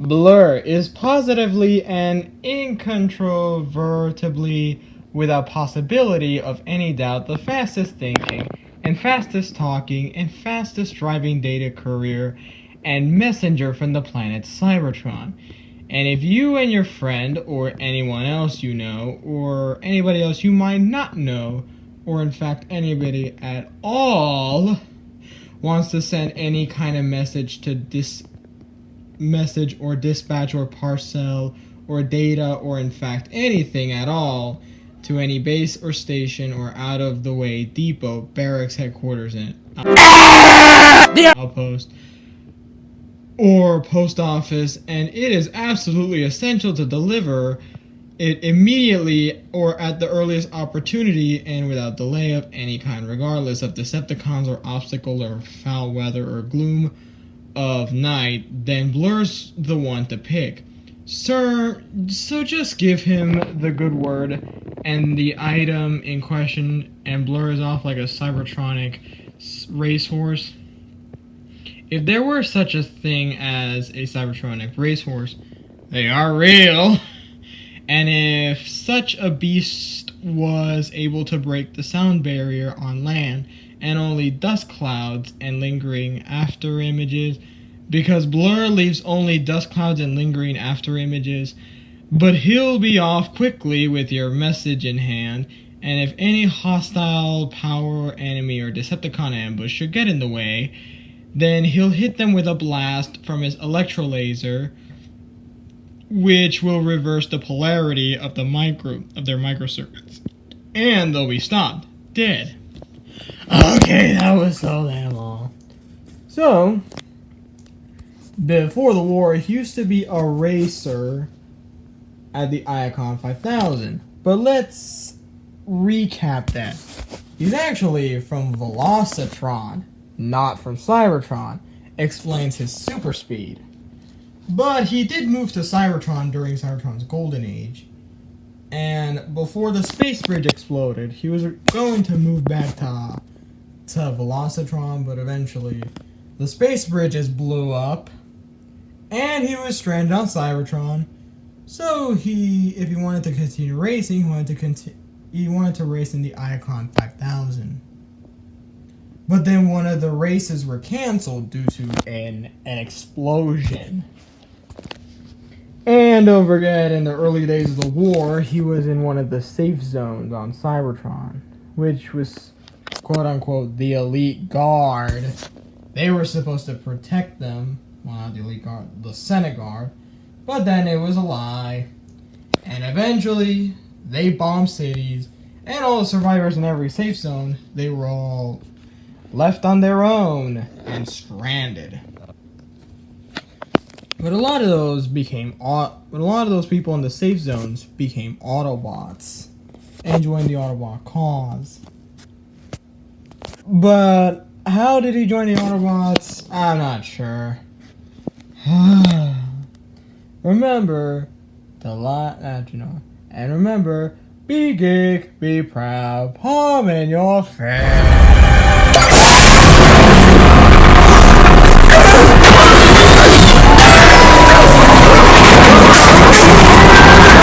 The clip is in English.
BLURR is positively and incontrovertibly, without possibility of any doubt, the fastest thinking and fastest talking and fastest driving data courier and messenger from the planet Cybertron. And if you and your friend, or anyone else you know, or anybody else you might not know, or in fact anybody at all, wants to send any kind of message to message or dispatch or parcel or data or in fact anything at all to any base or station or out of the way depot, barracks, headquarters, and outpost or post office, and it is absolutely essential to deliver it immediately or at the earliest opportunity and without delay of any kind, regardless of decepticons or obstacles or foul weather or gloom of night, then BLURR's the one to pick. Sir, so just give him the good word and the item in question, and BLURR is off like a cybertronic racehorse. If there were such a thing as a cybertronic racehorse, they are real. And if such a beast was able to break the sound barrier on land, and only dust clouds and lingering afterimages, because BLURR leaves only dust clouds and lingering afterimages, but he'll be off quickly with your message in hand, and if any hostile power, enemy, or Decepticon ambush should get in the way, then he'll hit them with a blast from his electro-laser, which will reverse the polarity of their microcircuits, and they'll be stopped dead. Okay, that was so damn long. So, before the war, he used to be a racer at the Icon 5000. But let's recap that. He's actually from Velocitron, not from Cybertron. Explains his super speed. But he did move to Cybertron during Cybertron's golden age. And before the space bridge exploded, he was going to move back to Velocitron, but eventually the space bridges blew up, and he was stranded on Cybertron. So if he wanted to continue racing, he wanted to race in the Icon 5000. But then one of the races were canceled due to an explosion. And don't forget, in the early days of the war, he was in one of the safe zones on Cybertron, which was quote-unquote the elite guard. They were supposed to protect them. Well, not the elite guard, the Senate guard. But then it was a lie. And eventually, they bombed cities. And all the survivors in every safe zone, they were all left on their own and stranded. But a lot of those people in the safe zones became autobots and joined the Autobot cause. But how did he join the Autobots? I'm not sure. Remember and remember, be geek, be proud, palm in your face.